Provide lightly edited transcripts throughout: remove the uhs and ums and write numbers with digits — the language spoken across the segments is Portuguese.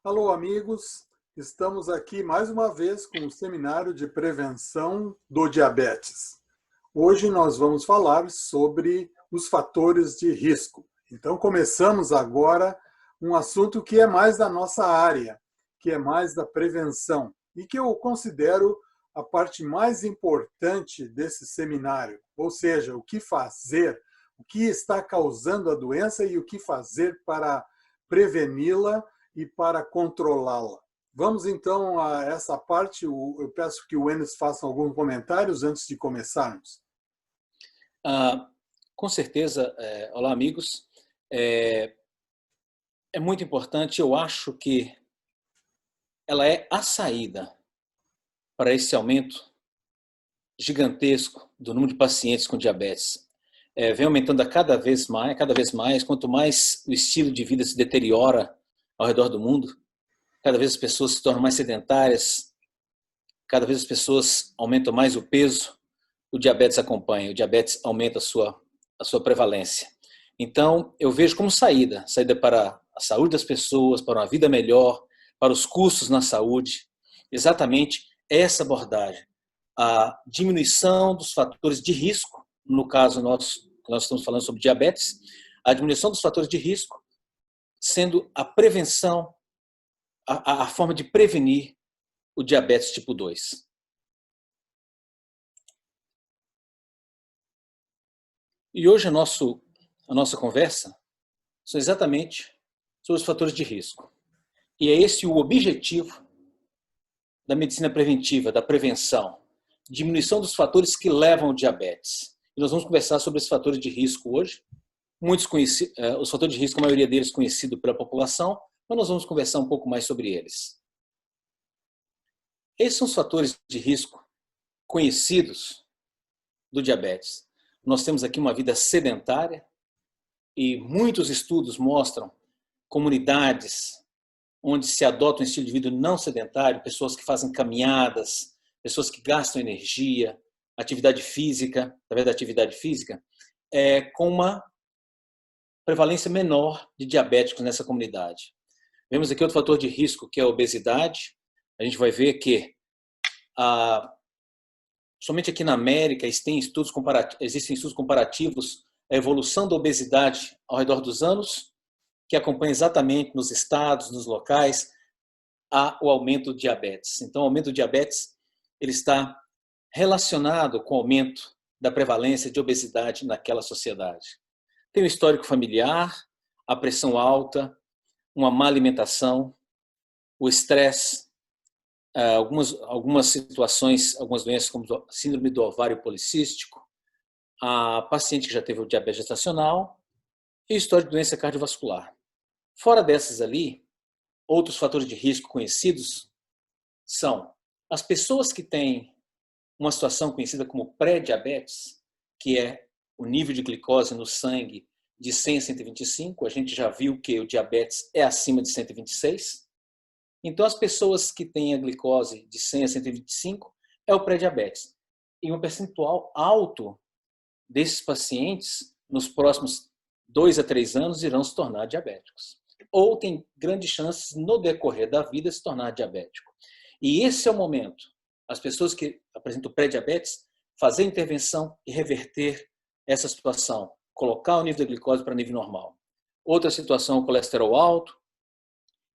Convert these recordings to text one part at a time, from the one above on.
Alô, amigos! Estamos aqui mais uma vez com o seminário de prevenção do diabetes. Hoje nós vamos falar sobre os fatores de risco. Então, começamos agora um assunto que é mais da nossa área, que é mais da prevenção, e que eu considero a parte mais importante desse seminário, ou seja, o que fazer, o que está causando a doença e o que fazer para preveni-la e para controlá-la. Vamos então a essa parte. Eu peço que o Enes faça alguns comentários antes de começarmos. Com certeza. Olá, amigos. É muito importante, eu acho que ela é a saída para esse aumento gigantesco do número de pacientes com diabetes. Vem aumentando cada vez mais, quanto mais o estilo de vida se deteriora ao redor do mundo, cada vez as pessoas se tornam mais sedentárias, cada vez as pessoas aumentam mais o peso, o diabetes acompanha, o diabetes aumenta a sua prevalência. Então, eu vejo como saída para a saúde das pessoas, para uma vida melhor, para os custos na saúde, exatamente essa abordagem, a diminuição dos fatores de risco, no caso nós estamos falando sobre diabetes, a diminuição dos fatores de risco, sendo a prevenção, a forma de prevenir o diabetes tipo 2. E hoje a nossa conversa são exatamente sobre os fatores de risco. E é esse o objetivo da medicina preventiva, da prevenção, diminuição dos fatores que levam ao diabetes. E nós vamos conversar sobre esses fatores de risco hoje. Muitos conhecidos, os fatores de risco, a maioria deles conhecido pela população, mas nós vamos conversar um pouco mais sobre eles. Esses são os fatores de risco conhecidos do diabetes. Nós temos aqui uma vida sedentária e muitos estudos mostram comunidades onde se adota um estilo de vida não sedentário, pessoas que fazem caminhadas, pessoas que gastam energia, atividade física, através da atividade física, com uma prevalência menor de diabéticos nessa comunidade. Vemos aqui outro fator de risco, que é a obesidade. A gente vai ver que somente aqui na América existem estudos comparativos a evolução da obesidade ao redor dos anos, que acompanha exatamente nos estados, nos locais, o aumento do diabetes. Então, o aumento do diabetes ele está relacionado com o aumento da prevalência de obesidade naquela sociedade. Tem o histórico familiar, a pressão alta, uma má alimentação, o estresse, algumas situações, algumas doenças como síndrome do ovário policístico, a paciente que já teve o diabetes gestacional e histórico de doença cardiovascular. Fora dessas ali, outros fatores de risco conhecidos são as pessoas que têm uma situação conhecida como pré-diabetes, que é o nível de glicose no sangue de 100 a 125. A gente já viu que o diabetes é acima de 126. Então, as pessoas que têm a glicose de 100 a 125 é o pré-diabetes. E um percentual alto desses pacientes, nos próximos 2 a 3 anos, irão se tornar diabéticos. Ou tem grandes chances, no decorrer da vida, se tornar diabético. E esse é o momento. As pessoas que apresentam pré-diabetes, fazer intervenção e reverter essa situação. Colocar o nível da glicose para nível normal. Outra situação, o colesterol alto,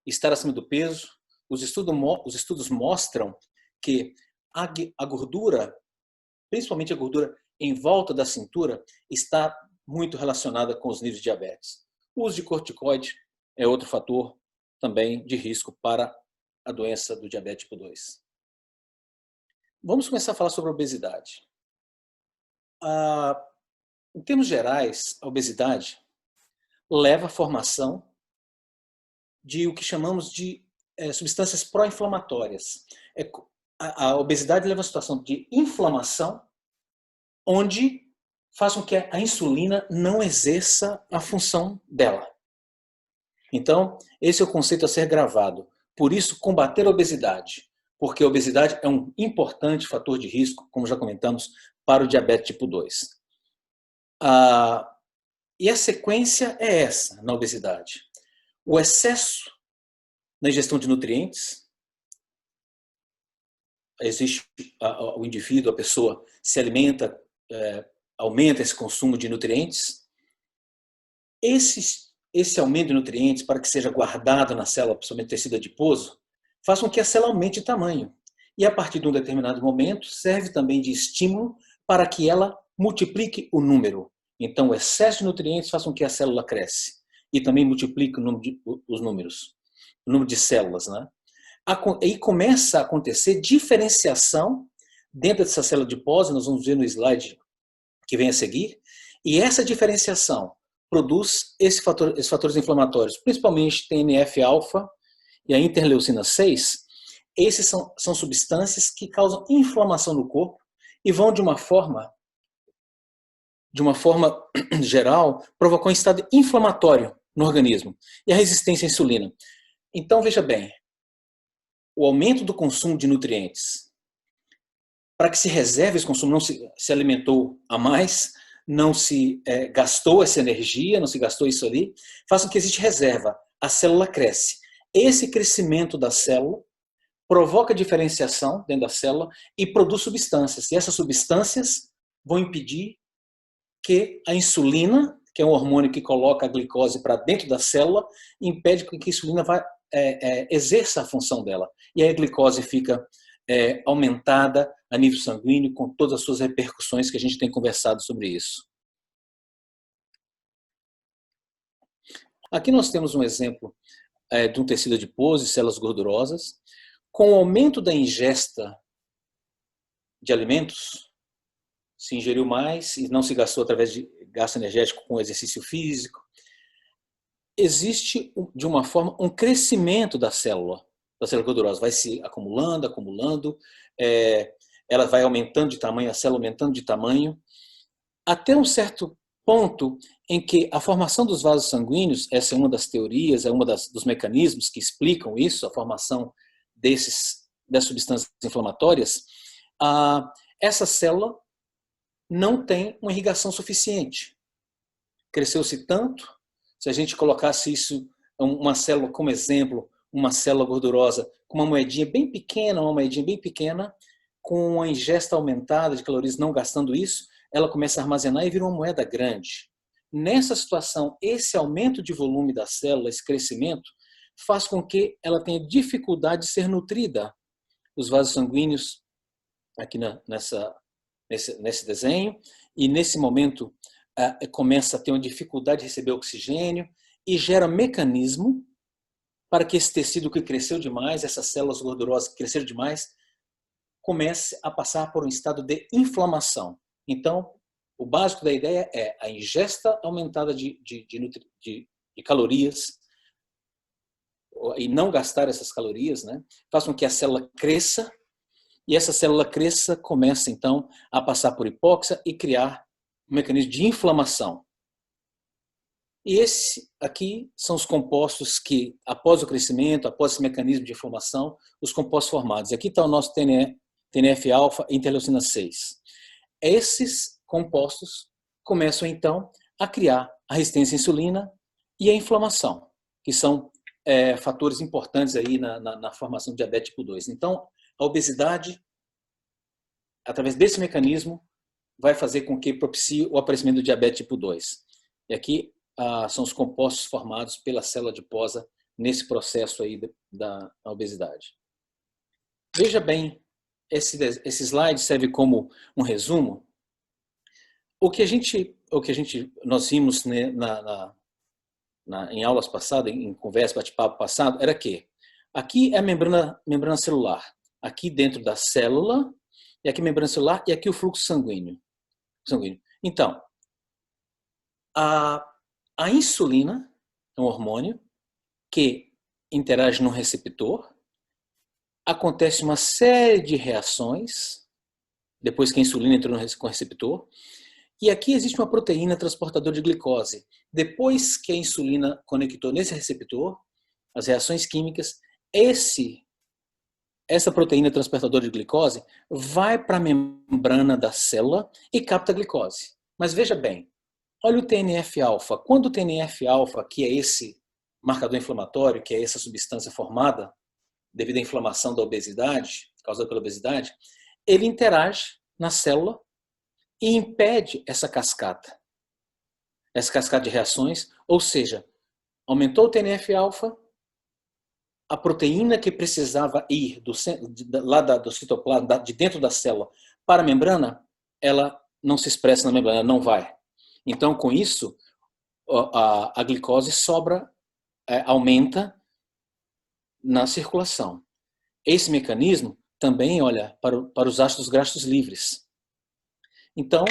estar acima do peso. Os estudos mostram que a gordura, principalmente a gordura em volta da cintura, está muito relacionada com os níveis de diabetes. O uso de corticoide é outro fator também de risco para a doença do diabetes tipo 2. Vamos começar a falar sobre a obesidade. Em termos gerais, a obesidade leva à formação de o que chamamos de substâncias pró-inflamatórias. A obesidade leva a situação de inflamação, onde faz com que a insulina não exerça a função dela. Então, esse é o conceito a ser gravado. Por isso, combater a obesidade, porque a obesidade é um importante fator de risco, como já comentamos, para o diabetes tipo 2. E a sequência é essa na obesidade. O excesso na ingestão de nutrientes. Existe o indivíduo, a pessoa se alimenta, aumenta esse consumo de nutrientes. Esse aumento de nutrientes, para que seja guardado na célula, principalmente tecido adiposo, faz com que a célula aumente de tamanho. E a partir de um determinado momento, serve também de estímulo para que ela multiplique o número. Então, o excesso de nutrientes faz com que a célula cresça e também multiplique os números, o número de células, né? Aí começa a acontecer diferenciação dentro dessa célula adiposa, nós vamos ver no slide que vem a seguir, e essa diferenciação produz esses fatores inflamatórios, principalmente TNF-alfa e a interleucina 6. Esses são substâncias que causam inflamação no corpo e vão, de uma forma geral, provocar um estado inflamatório no organismo e a resistência à insulina. Então, veja bem, o aumento do consumo de nutrientes, para que se reserve esse consumo, não se alimentou a mais, não se gastou essa energia, não se gastou isso ali, faz com que existe reserva. A célula cresce. Esse crescimento da célula provoca diferenciação dentro da célula e produz substâncias. E essas substâncias vão impedir que a insulina, que é um hormônio que coloca a glicose para dentro da célula, impede que a insulina exerça a função dela. E aí a glicose fica aumentada a nível sanguíneo, com todas as suas repercussões que a gente tem conversado sobre isso. Aqui nós temos um exemplo de um tecido adiposo e células gordurosas. Com o aumento da ingesta de alimentos, se ingeriu mais e não se gastou através de gasto energético com exercício físico, existe, de uma forma, um crescimento da célula gordurosa. Vai se acumulando, ela vai aumentando de tamanho, a célula aumentando de tamanho, até um certo ponto em que a formação dos vasos sanguíneos, essa é uma das teorias, é uma dos mecanismos que explicam isso, a formação das substâncias inflamatórias, essa célula não tem uma irrigação suficiente. Cresceu-se tanto, se a gente colocasse isso, uma célula como exemplo, uma célula gordurosa com uma moedinha bem pequena, com a ingesta aumentada de calorias, não gastando isso, ela começa a armazenar e vira uma moeda grande. Nessa situação, esse aumento de volume da célula, esse crescimento, faz com que ela tenha dificuldade de ser nutrida. Os vasos sanguíneos, aqui nesse desenho, e nesse momento começa a ter uma dificuldade de receber oxigênio e gera mecanismo para que esse tecido que cresceu demais, essas células gordurosas que cresceram demais, comece a passar por um estado de inflamação. Então, o básico da ideia é a ingesta aumentada de calorias e não gastar essas calorias, né, faz com que a célula cresça, e essa célula começa então a passar por hipóxia e criar um mecanismo de inflamação. E esse aqui são os compostos que, após o crescimento, após esse mecanismo de inflamação, os compostos formados. Aqui está o nosso TNF-alfa e interleucina 6. Esses compostos começam então a criar a resistência à insulina e a inflamação, que são fatores importantes aí na formação de diabetes tipo 2. Então, a obesidade, através desse mecanismo, vai fazer com que propicie o aparecimento do diabetes tipo 2. E aqui são os compostos formados pela célula adiposa nesse processo aí da obesidade. Veja bem, esse slide serve como um resumo. O que nós vimos, né, em aulas passadas, em conversa, bate-papo passado, era que aqui é a membrana celular. Aqui dentro da célula, e aqui a membrana celular, e aqui o fluxo sanguíneo. Então, a insulina é um hormônio que interage no receptor, acontece uma série de reações depois que a insulina entrou com o receptor, e aqui existe uma proteína transportadora de glicose. Depois que a insulina conectou nesse receptor, as reações químicas, essa proteína transportadora de glicose vai para a membrana da célula e capta a glicose. Mas veja bem, olha o TNF-alfa. Quando o TNF-alfa, que é esse marcador inflamatório, que é essa substância formada devido à inflamação da obesidade, causada pela obesidade, ele interage na célula e impede essa cascata de reações, ou seja, aumentou o TNF-alfa, a proteína que precisava ir do citoplasma, de dentro da célula, para a membrana, ela não se expressa na membrana, não vai. Então, com isso, a glicose sobra, aumenta na circulação. Esse mecanismo também olha para os ácidos graxos livres. Então,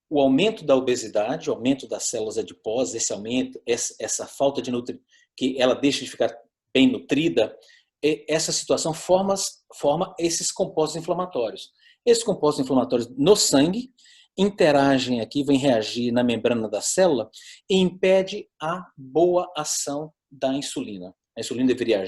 o aumento da obesidade, o aumento das células adiposas, esse aumento, essa falta de nutrientes, que ela deixa de ficar bem nutrida, essa situação forma esses compostos inflamatórios. Esses compostos inflamatórios no sangue interagem aqui, vêm reagir na membrana da célula e impede a boa ação da insulina. A insulina deveria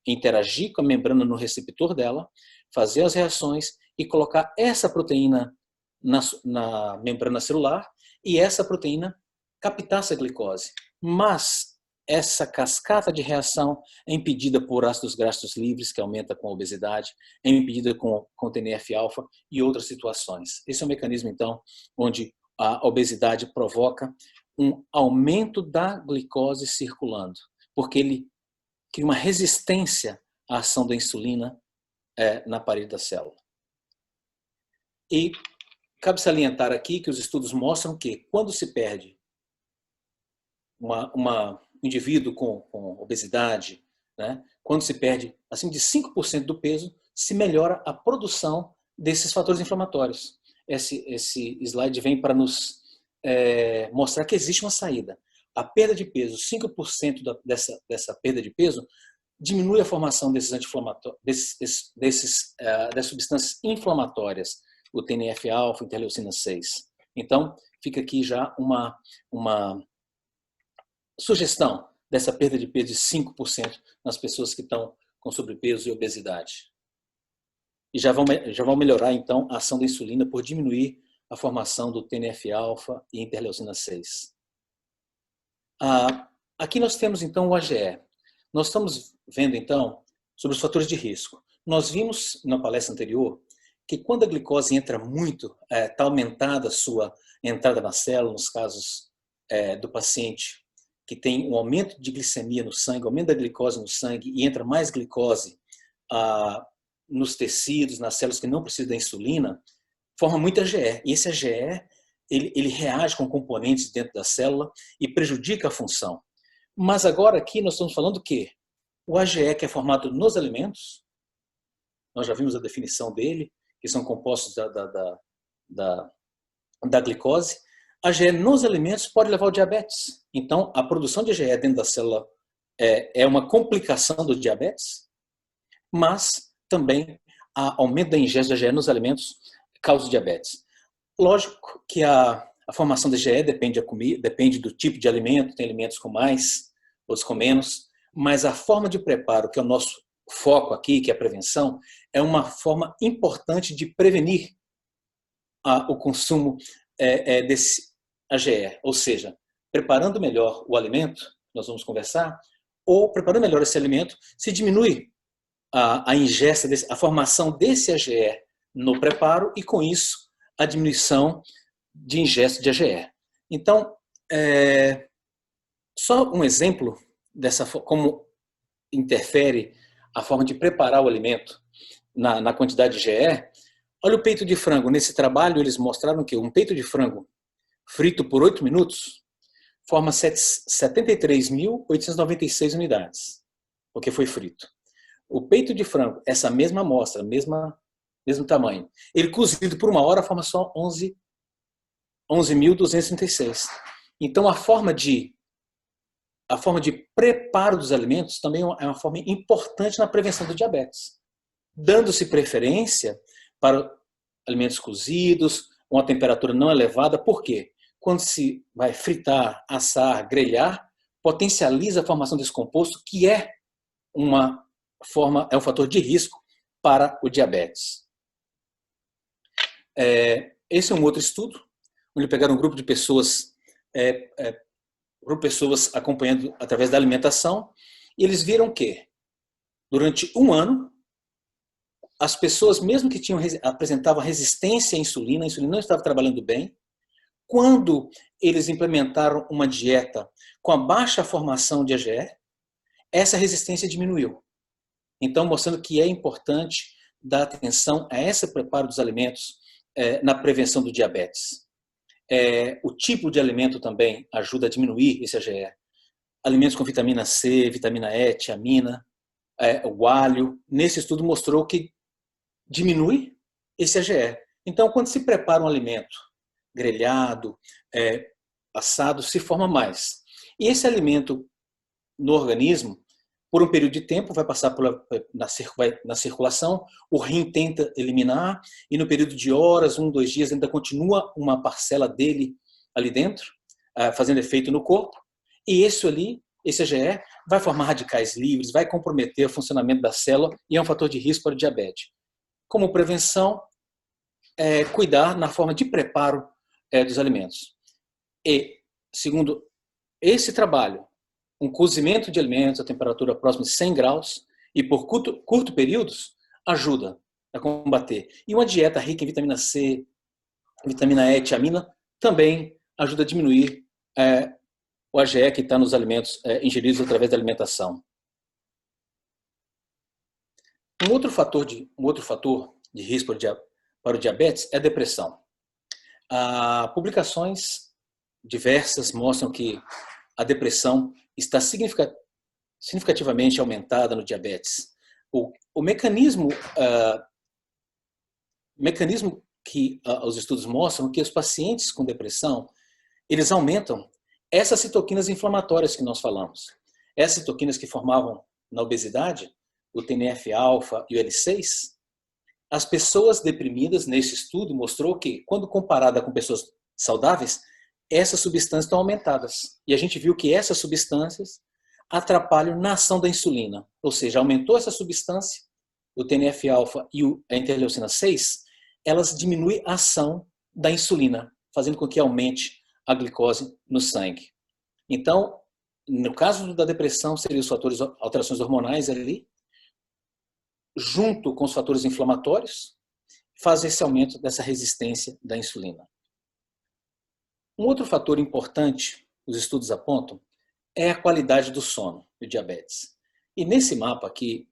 interagir com a membrana no receptor dela, fazer as reações e colocar essa proteína na membrana celular e essa proteína captar essa glicose. Mas essa cascata de reação é impedida por ácidos graxos livres, que aumenta com a obesidade, é impedida com TNF-alfa e outras situações. Esse é um mecanismo, então, onde a obesidade provoca um aumento da glicose circulando, porque ele cria uma resistência à ação da insulina na parede da célula. E cabe salientar aqui que os estudos mostram que quando se perde um indivíduo com obesidade, né, quando se perde acima de 5% do peso, se melhora a produção desses fatores inflamatórios. Esse slide vem para nos mostrar que existe uma saída. A perda de peso, 5% dessa perda de peso, diminui a formação desses anti-inflamatórios, das substâncias inflamatórias, o TNF-alfa, interleucina 6. Então, fica aqui já uma sugestão dessa perda de peso de 5% nas pessoas que estão com sobrepeso e obesidade. E já vão melhorar, então, a ação da insulina por diminuir a formação do TNF-alfa e interleucina 6. Aqui nós temos, então, o AGE. Nós estamos vendo, então, sobre os fatores de risco. Nós vimos, na palestra anterior, que quando a glicose entra muito, está aumentada a sua entrada na célula, nos casos do paciente que tem um aumento de glicemia no sangue, aumento da glicose no sangue e entra mais glicose nos tecidos, nas células que não precisam da insulina, forma muito AGE. E esse AGE, ele reage com componentes dentro da célula e prejudica a função. Mas agora aqui nós estamos falando que o AGE, que é formado nos alimentos, nós já vimos a definição dele, que são compostos da glicose, AGE nos alimentos pode levar ao diabetes. Então, a produção de AGE dentro da célula é uma complicação do diabetes, mas também o aumento da ingesta de AGE nos alimentos causa diabetes. Lógico que a formação da AGE depende do tipo de alimento, tem alimentos com mais, outros com menos, mas a forma de preparo, que é o nosso foco aqui, que é a prevenção, é uma forma importante de prevenir o consumo desse AGE, ou seja, preparando melhor o alimento, nós vamos conversar, ou preparando melhor esse alimento, se diminui a ingesta, a formação desse AGE no preparo e, com isso, a diminuição de ingesta de AGE. Então, só um exemplo dessa como interfere a forma de preparar o alimento na quantidade de AGE. Olha o peito de frango. Nesse trabalho, eles mostraram que um peito de frango frito por 8 minutos forma 73.896 unidades, porque foi frito. O peito de frango, essa mesma amostra, mesmo tamanho, ele cozido por 1 hora forma só 11.236. Então, a forma de preparo dos alimentos também é uma forma importante na prevenção do diabetes, dando-se preferência para alimentos cozidos, uma temperatura não elevada. Por quê? Quando se vai fritar, assar, grelhar, potencializa a formação desse composto, que é um fator de risco para o diabetes. Esse é um outro estudo, onde pegaram um grupo de pessoas por pessoas acompanhando através da alimentação, e eles viram que, durante um ano, as pessoas, mesmo que apresentavam resistência à insulina, a insulina não estava trabalhando bem, quando eles implementaram uma dieta com a baixa formação de AGE, essa resistência diminuiu. Então, mostrando que é importante dar atenção a esse preparo dos alimentos na prevenção do diabetes. O tipo de alimento também ajuda a diminuir esse AGE. Alimentos com vitamina C, vitamina E, tiamina, o alho. Nesse estudo mostrou que diminui esse AGE. Então, quando se prepara um alimento grelhado, assado, se forma mais. E esse alimento no organismo, por um período de tempo, vai passar na circulação, o rim tenta eliminar, e no período de horas, 1, 2 dias, ainda continua uma parcela dele ali dentro, fazendo efeito no corpo, e esse AGE, vai formar radicais livres, vai comprometer o funcionamento da célula e é um fator de risco para o diabetes. Como prevenção, cuidar na forma de preparo dos alimentos. E, segundo esse trabalho, um cozimento de alimentos a temperatura próxima de 100 graus e por curto períodos ajuda a combater. E uma dieta rica em vitamina C, vitamina E, tiamina, também ajuda a diminuir o AGE que está nos alimentos ingeridos através da alimentação. Um outro fator de risco para o diabetes é a depressão. Publicações diversas mostram que a depressão está significativamente aumentada no diabetes. O mecanismo que os estudos mostram que os pacientes com depressão, eles aumentam essas citoquinas inflamatórias que nós falamos. Essas citoquinas que formavam na obesidade, o TNF-alfa e o L6, as pessoas deprimidas, nesse estudo, mostrou que, quando comparada com pessoas saudáveis, essas substâncias estão aumentadas. E a gente viu que essas substâncias atrapalham na ação da insulina. Ou seja, aumentou essa substância, o TNF-alfa e a interleucina 6, elas diminuem a ação da insulina, fazendo com que aumente a glicose no sangue. Então, no caso da depressão, seriam os fatores, alterações hormonais ali, junto com os fatores inflamatórios, faz esse aumento dessa resistência da insulina. Um outro fator importante, os estudos apontam, é a qualidade do sono do diabetes. E nesse mapa aqui,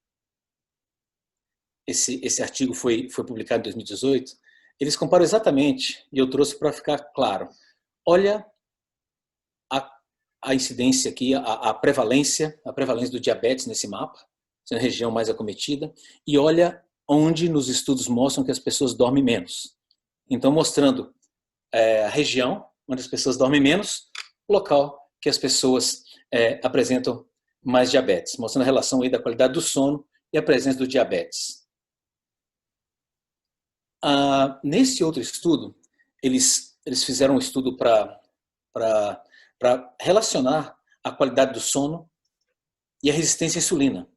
esse artigo foi publicado em 2018, eles comparam exatamente, e eu trouxe para ficar claro, olha a incidência aqui, a prevalência do diabetes nesse mapa, sendo a região mais acometida, e olha onde nos estudos mostram que as pessoas dormem menos. Então, mostrando a região onde as pessoas dormem menos, o local que as pessoas apresentam mais diabetes, mostrando a relação aí da qualidade do sono e a presença do diabetes. Nesse outro estudo, eles fizeram um estudo para relacionar a qualidade do sono e a resistência à insulina.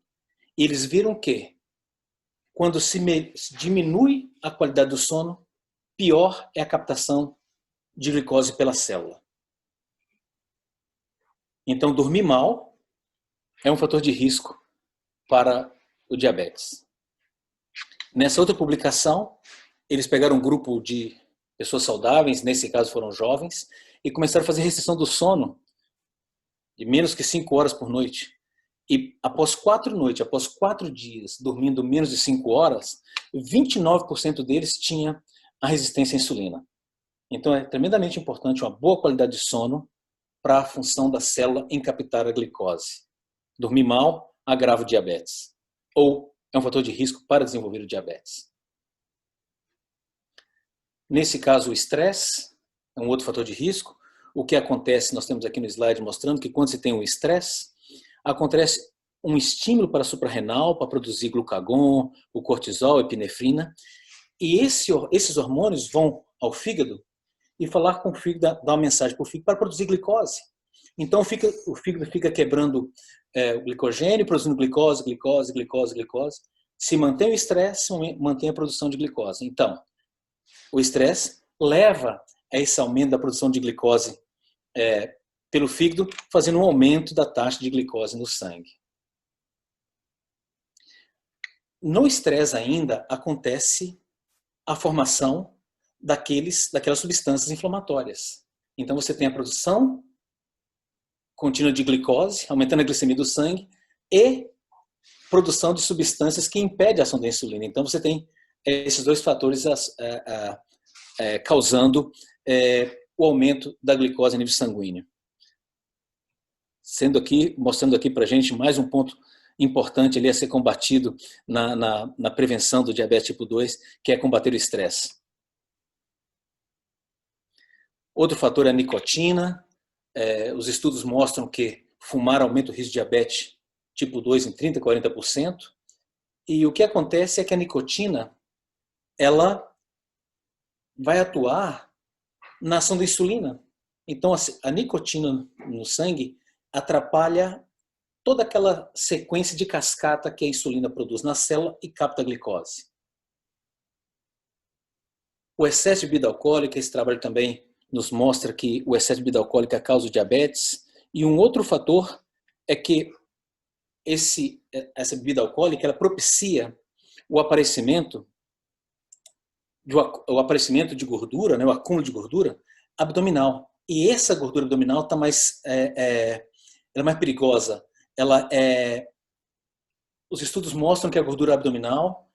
E eles viram que, quando se diminui a qualidade do sono, pior é a captação de glicose pela célula. Então, dormir mal é um fator de risco para o diabetes. Nessa outra publicação, eles pegaram um grupo de pessoas saudáveis, nesse caso foram jovens, e começaram a fazer restrição do sono de menos que 5 horas por noite. E após 4 dias dormindo menos de 5 horas, 29% deles tinha a resistência à insulina. Então é tremendamente importante uma boa qualidade de sono para a função da célula em captar a glicose. Dormir mal agrava o diabetes, ou é um fator de risco para desenvolver o diabetes. Nesse caso, o estresse é um outro fator de risco. O que acontece, nós temos aqui no slide mostrando que quando se tem um estresse, acontece um estímulo para a suprarrenal para produzir glucagon, o cortisol, a epinefrina, e esses hormônios vão ao fígado e falar com o fígado, dar uma mensagem para o fígado para produzir glicose. Então o fígado fica quebrando o glicogênio, produzindo glicose. Se mantém o estresse, mantém a produção de glicose. Então, o estresse leva a esse aumento da produção de glicose pelo fígado, fazendo um aumento da taxa de glicose no sangue. No estresse ainda acontece a formação daquelas substâncias inflamatórias. Então você tem a produção contínua de glicose, aumentando a glicemia do sangue, e produção de substâncias que impedem a ação da insulina. Então você tem esses dois fatores causando o aumento da glicose a nível sanguíneo. Mostrando aqui para a gente mais um ponto importante ali a ser combatido na prevenção do diabetes tipo 2, que é combater o estresse. Outro fator é a nicotina. Os estudos mostram que fumar aumenta o risco de diabetes tipo 2 em 30% a 40%. E o que acontece é que a nicotina ela vai atuar na ação da insulina. Então, a nicotina no sangue atrapalha toda aquela sequência de cascata que a insulina produz na célula e capta a glicose. O excesso de bebida alcoólica, esse trabalho também nos mostra que o excesso de bebida alcoólica causa o diabetes. E um outro fator é que essa bebida alcoólica ela propicia o aparecimento de gordura, né, o acúmulo de gordura abdominal. E essa gordura abdominal está ela é mais perigosa. Os estudos mostram que a gordura abdominal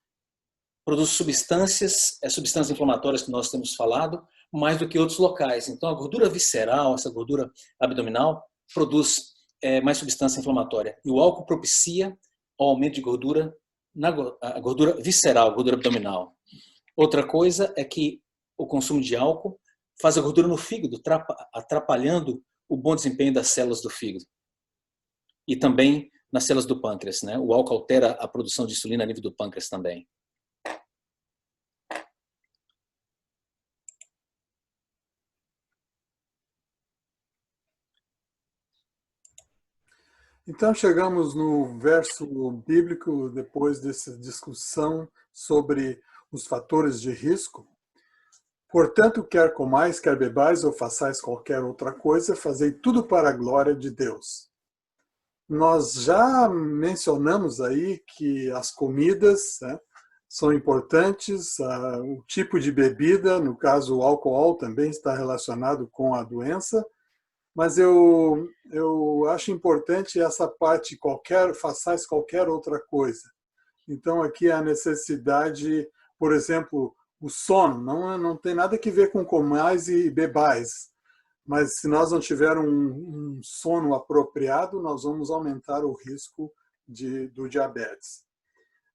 produz substâncias inflamatórias que nós temos falado, mais do que outros locais. Então, a gordura visceral, essa gordura abdominal, produz mais substância inflamatória. E o álcool propicia o aumento de gordura, a gordura visceral, a gordura abdominal. Outra coisa é que o consumo de álcool faz a gordura no fígado, atrapalhando o bom desempenho das células do fígado. E também nas células do pâncreas, né? O álcool altera a produção de insulina a nível do pâncreas também. Então chegamos no verso bíblico, depois dessa discussão sobre os fatores de risco. Portanto, quer comais, quer bebais ou façais qualquer outra coisa, fazei tudo para a glória de Deus. Nós já mencionamos aí que as comidas, né, são importantes, o tipo de bebida, no caso o álcool também está relacionado com a doença, mas eu acho importante essa parte, façais qualquer outra coisa. Então aqui a necessidade, por exemplo, o sono, não tem nada que ver com comais e bebais, mas se nós não tivermos um sono apropriado, nós vamos aumentar o risco do diabetes.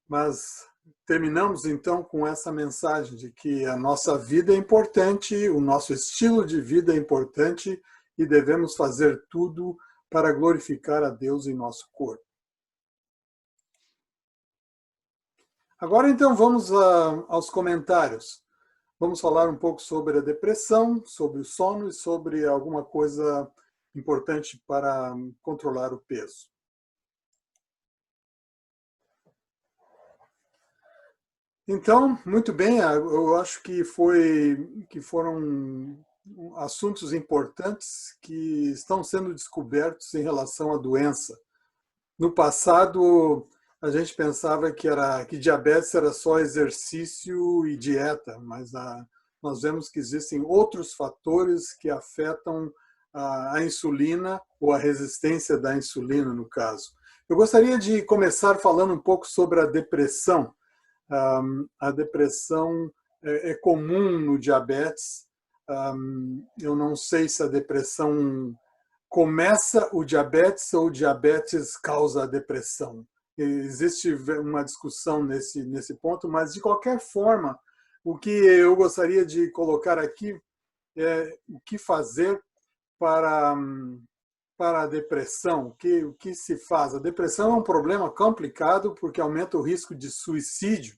Mas terminamos então com essa mensagem de que a nossa vida é importante, o nosso estilo de vida é importante e devemos fazer tudo para glorificar a Deus em nosso corpo. Agora então vamos aos comentários. Vamos falar um pouco sobre a depressão, sobre o sono e sobre alguma coisa importante para controlar o peso. Então, muito bem, eu acho que foram assuntos importantes que estão sendo descobertos em relação à doença. No passado, a gente pensava que diabetes era só exercício e dieta, mas nós vemos que existem outros fatores que afetam a insulina ou a resistência da insulina, no caso. Eu gostaria de começar falando um pouco sobre a depressão. A depressão é comum no diabetes. Eu não sei se a depressão começa o diabetes ou o diabetes causa a depressão. Existe uma discussão nesse ponto, mas de qualquer forma, o que eu gostaria de colocar aqui é o que fazer para a depressão. O que se faz? A depressão é um problema complicado porque aumenta o risco de suicídio,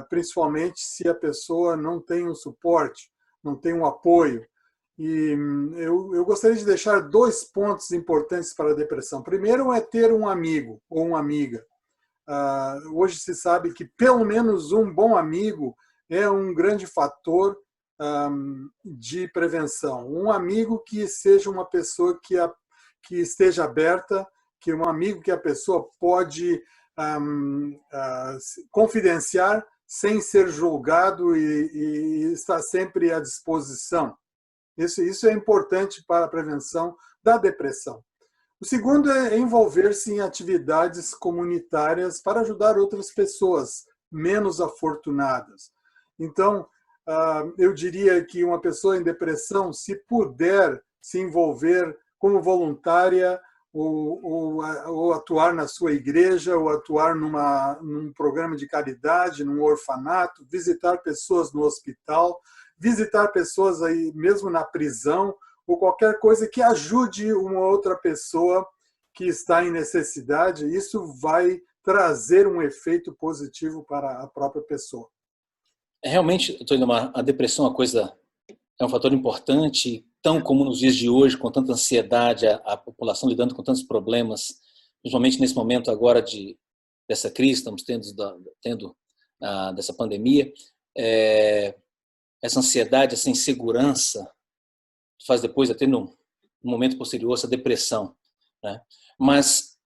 principalmente se a pessoa não tem um suporte, não tem um apoio. E eu gostaria de deixar 2 pontos importantes para a depressão. Primeiro é ter um amigo ou uma amiga. Hoje se sabe que pelo menos um bom amigo é um grande fator de prevenção. Um amigo que seja uma pessoa que esteja aberta, que um amigo que a pessoa pode confidenciar sem ser julgado e estar sempre à disposição. Isso é importante para a prevenção da depressão. O segundo é envolver-se em atividades comunitárias para ajudar outras pessoas menos afortunadas. Então, eu diria que uma pessoa em depressão, se puder se envolver como voluntária ou atuar na sua igreja, ou atuar num programa de caridade, num orfanato, visitar pessoas no hospital, visitar pessoas aí mesmo na prisão, ou qualquer coisa que ajude uma outra pessoa que está em necessidade, isso vai trazer um efeito positivo para a própria pessoa. Realmente, Lindomar, a depressão é um fator importante, tão comum nos dias de hoje, com tanta ansiedade, a população lidando com tantos problemas, principalmente nesse momento agora dessa crise, estamos tendo dessa pandemia. Essa ansiedade, essa insegurança, faz depois, até no momento posterior, essa depressão, né? Mas,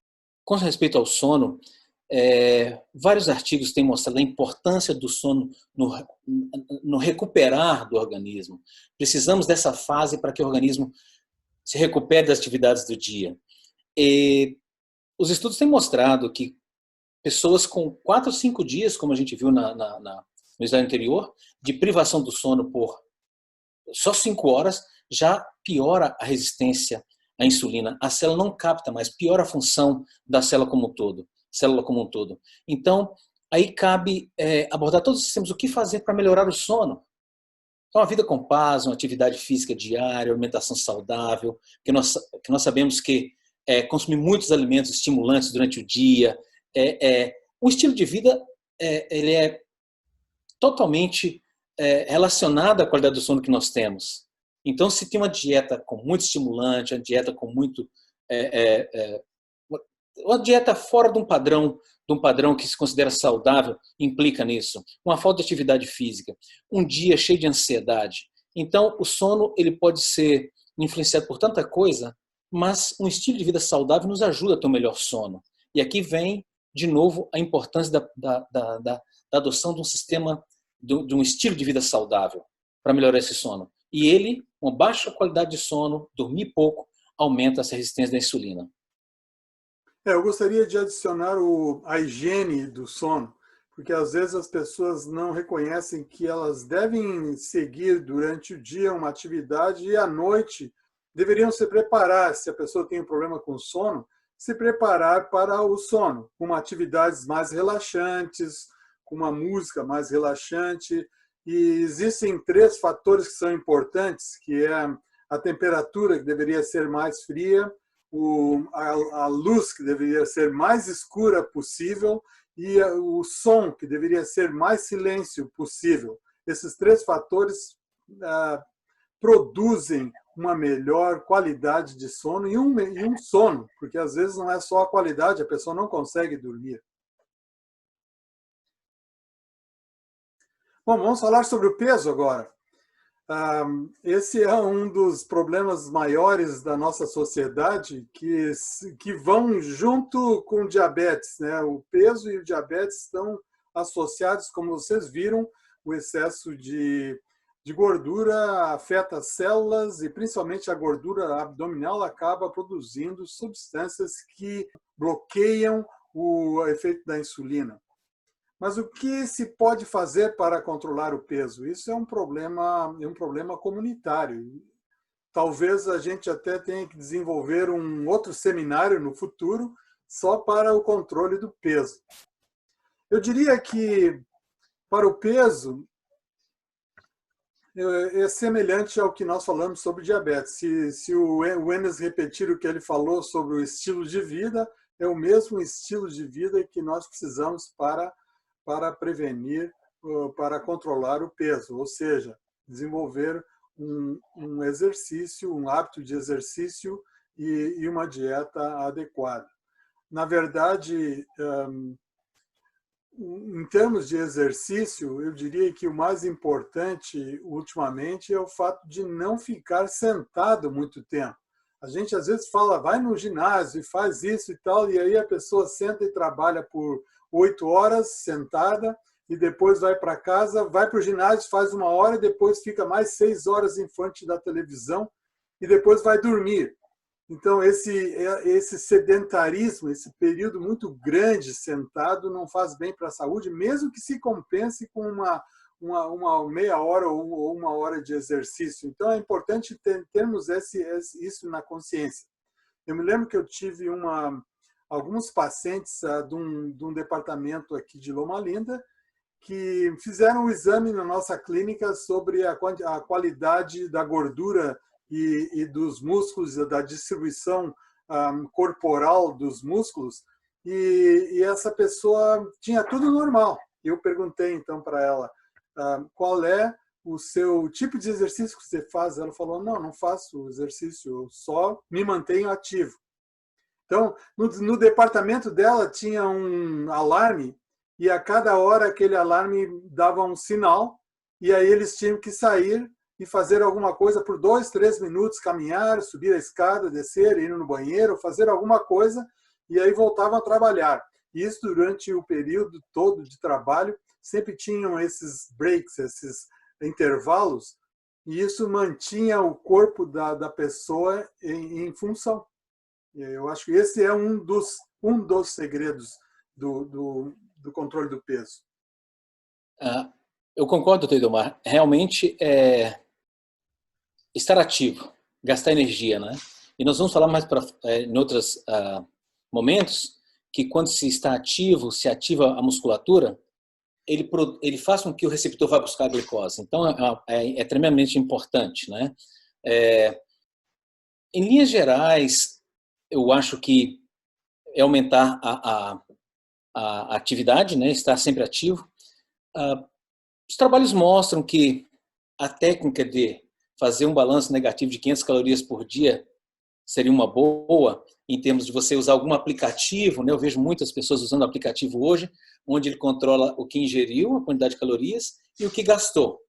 com respeito ao sono, vários artigos têm mostrado a importância do sono no recuperar do organismo. Precisamos dessa fase para que o organismo se recupere das atividades do dia. E os estudos têm mostrado que pessoas com 4 ou 5 dias, como a gente viu no slide anterior, de privação do sono por só 5 horas, já piora a resistência à insulina. A célula não capta mais, piora a função da célula como um todo. Então, aí cabe abordar todos os sistemas, o que fazer para melhorar o sono. Então, a vida com paz, uma atividade física diária, alimentação saudável, que nós sabemos que consumir muitos alimentos estimulantes durante o dia. O estilo de vida ele é totalmente relacionado à qualidade do sono que nós temos. Então, se tem uma dieta com muito estimulante, uma dieta com muito... uma dieta fora de um padrão que se considera saudável, implica nisso. Uma falta de atividade física, um dia cheio de ansiedade. Então, o sono ele pode ser influenciado por tanta coisa, mas um estilo de vida saudável nos ajuda a ter um melhor sono. E aqui vem, de novo, a importância da adoção de um sistema, de um estilo de vida saudável para melhorar esse sono. E ele, uma baixa qualidade de sono, dormir pouco, aumenta essa resistência da insulina. Eu gostaria de adicionar a higiene do sono, porque às vezes as pessoas não reconhecem que elas devem seguir durante o dia uma atividade e à noite deveriam se preparar, se a pessoa tem um problema com sono, se preparar para o sono, com atividades mais relaxantes, com uma música mais relaxante. E existem 3 fatores que são importantes, que é a temperatura, que deveria ser mais fria, a luz, que deveria ser mais escura possível, e o som, que deveria ser mais silêncio possível. Esses 3 fatores produzem uma melhor qualidade de sono e um sono, porque às vezes não é só a qualidade, a pessoa não consegue dormir. Bom, vamos falar sobre o peso agora. Esse é um dos problemas maiores da nossa sociedade que vão junto com o diabetes, né? O peso e o diabetes estão associados, como vocês viram, o excesso de gordura afeta as células e principalmente a gordura abdominal acaba produzindo substâncias que bloqueiam o efeito da insulina. Mas o que se pode fazer para controlar o peso? Isso é um problema comunitário. Talvez a gente até tenha que desenvolver um outro seminário no futuro só para o controle do peso. Eu diria que para o peso é semelhante ao que nós falamos sobre diabetes. Se o Enes repetir o que ele falou sobre o estilo de vida, é o mesmo estilo de vida que nós precisamos para prevenir, para controlar o peso, ou seja, desenvolver um exercício, um hábito de exercício e uma dieta adequada. Na verdade, Em termos de exercício, eu diria que o mais importante ultimamente é o fato de não ficar sentado muito tempo. A gente às vezes fala, vai no ginásio e faz isso e tal, e aí a pessoa senta e trabalha por 8 horas sentada, e depois vai para casa, vai para o ginásio, faz 1 hora, e depois fica mais 6 horas em frente da televisão, e depois vai dormir. Então, esse sedentarismo, esse período muito grande sentado, não faz bem para a saúde, mesmo que se compense com uma meia hora ou 1 hora de exercício. Então, é importante termos isso na consciência. Eu me lembro que eu tive alguns pacientes de um departamento aqui de Loma Linda que fizeram um exame na nossa clínica sobre a qualidade da gordura e dos músculos, da distribuição corporal dos músculos, e essa pessoa tinha tudo normal. Eu perguntei então para ela, qual é o seu tipo de exercício que você faz? Ela falou, não faço exercício, eu só me mantenho ativo. Então, no departamento dela tinha um alarme, e a cada hora aquele alarme dava um sinal, e aí eles tinham que sair e fazer alguma coisa por 2, 3 minutos, caminhar, subir a escada, descer, ir no banheiro, fazer alguma coisa, e aí voltavam a trabalhar. E isso durante o período todo de trabalho, sempre tinham esses breaks, esses intervalos, e isso mantinha o corpo da pessoa em função. Eu acho que esse é um dos segredos do controle do peso. Eu concordo, Dr. Idomar. Realmente estar ativo, gastar energia, né? E nós vamos falar mais em outros momentos que quando se está ativo, se ativa a musculatura, ele faz com que o receptor vá buscar a glicose. Então é tremendamente importante, né? Em linhas gerais, eu acho que é aumentar a atividade, né? Estar sempre ativo. Os trabalhos mostram que a técnica de fazer um balanço negativo de 500 calorias por dia seria uma boa, em termos de você usar algum aplicativo, né? Eu vejo muitas pessoas usando aplicativo hoje, onde ele controla o que ingeriu, a quantidade de calorias, e o que gastou.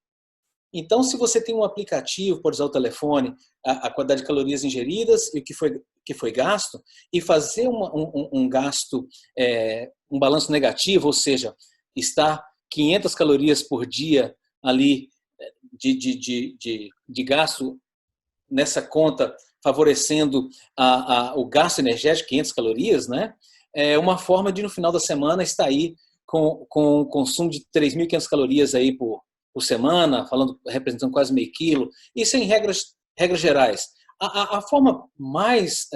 Então, se você tem um aplicativo, pode usar o telefone, a quantidade de calorias ingeridas e o que foi gasto, e fazer um gasto, um balanço negativo, ou seja, estar 500 calorias por dia ali de gasto nessa conta, favorecendo o gasto energético, 500 calorias, né? É uma forma de, no final da semana, estar aí com o consumo de 3.500 calorias aí por semana, representando quase meio quilo. Isso em regras gerais. A forma mais...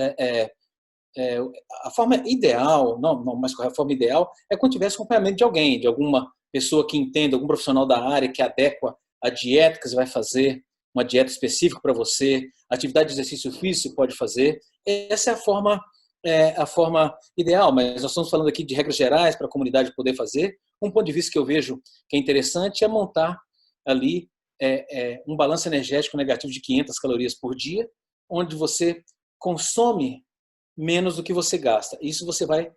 a forma ideal, não mais correta, a forma ideal é quando tivesse acompanhamento de alguém, de alguma pessoa que entenda, algum profissional da área que adequa a dieta que você vai fazer, uma dieta específica para você, atividade de exercício físico você pode fazer. Essa é a forma ideal, mas nós estamos falando aqui de regras gerais para a comunidade poder fazer. Um ponto de vista que eu vejo que é interessante é montar ali um balanço energético negativo de 500 calorias por dia, onde você consome menos do que você gasta. Isso você vai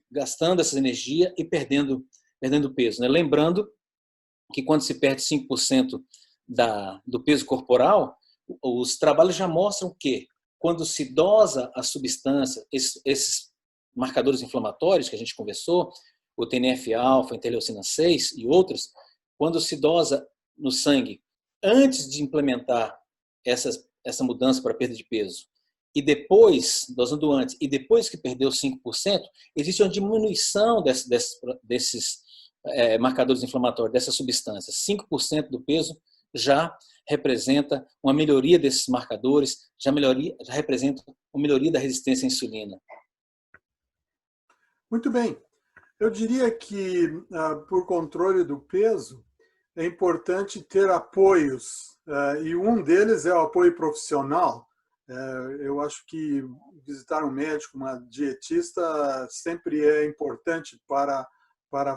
gastando essa energia e perdendo peso, né? Lembrando que quando se perde 5% do peso corporal, os trabalhos já mostram que quando se dosa a substância, esses marcadores inflamatórios que a gente conversou, o TNF-alfa, interleucina 6 e outros, quando se dosa no sangue antes de implementar essa mudança para perda de peso, e depois, dosando antes, e depois que perdeu 5%, existe uma diminuição desses marcadores inflamatórios, dessas substâncias. 5% do peso já representa uma melhoria desses marcadores, já representa uma melhoria da resistência à insulina. Muito bem. Eu diria que, por controle do peso, é importante ter apoios, e um deles é o apoio profissional. Eu acho que visitar um médico, uma dietista, sempre é importante para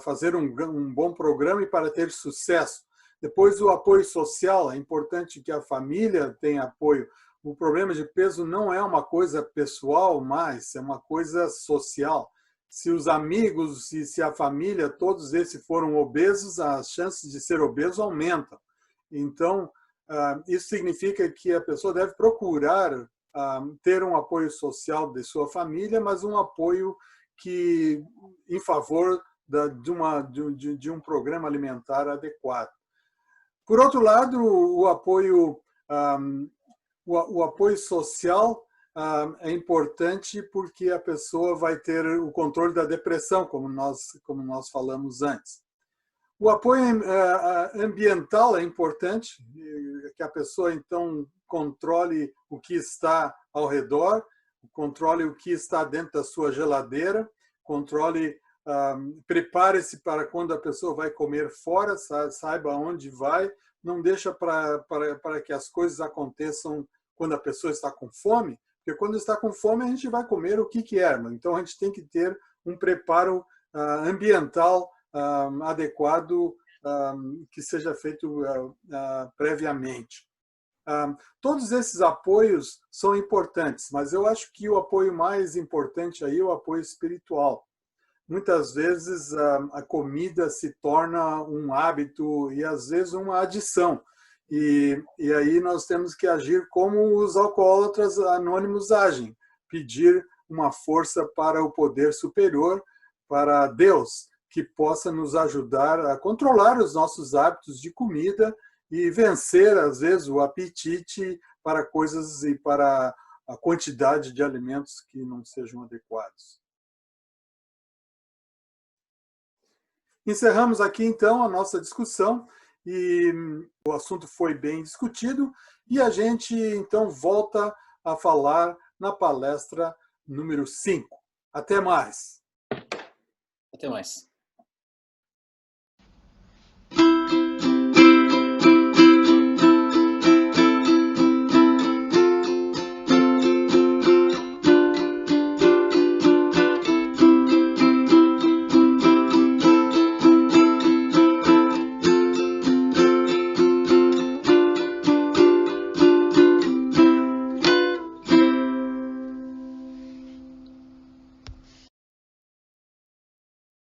fazer um bom programa e para ter sucesso. Depois, o apoio social. É importante que a família tenha apoio. O problema de peso não é uma coisa pessoal mais, é uma coisa social. Se os amigos e se a família, todos esses foram obesos, as chances de ser obeso aumentam. Então, isso significa que a pessoa deve procurar ter um apoio social de sua família, mas um apoio que em favor de um programa alimentar adequado. Por outro lado, o apoio social é importante porque a pessoa vai ter o controle da depressão, como nós falamos antes. O apoio ambiental é importante, que a pessoa, então, controle o que está ao redor, controle o que está dentro da sua geladeira, prepare-se para quando a pessoa vai comer fora, saiba onde vai, não deixa para que as coisas aconteçam quando a pessoa está com fome, porque quando está com fome a gente vai comer o que quer, então a gente tem que ter um preparo ambiental adequado que seja feito previamente. Todos esses apoios são importantes, mas eu acho que o apoio mais importante aí é o apoio espiritual. Muitas vezes a comida se torna um hábito e às vezes uma adição. E aí nós temos que agir como os alcoólatras anônimos agem, pedir uma força para o poder superior, para Deus, que possa nos ajudar a controlar os nossos hábitos de comida e vencer, às vezes, o apetite para coisas e para a quantidade de alimentos que não sejam adequados. Encerramos aqui, então, a nossa discussão e o assunto foi bem discutido e a gente, então, volta a falar na palestra número 5. Até mais! Até mais.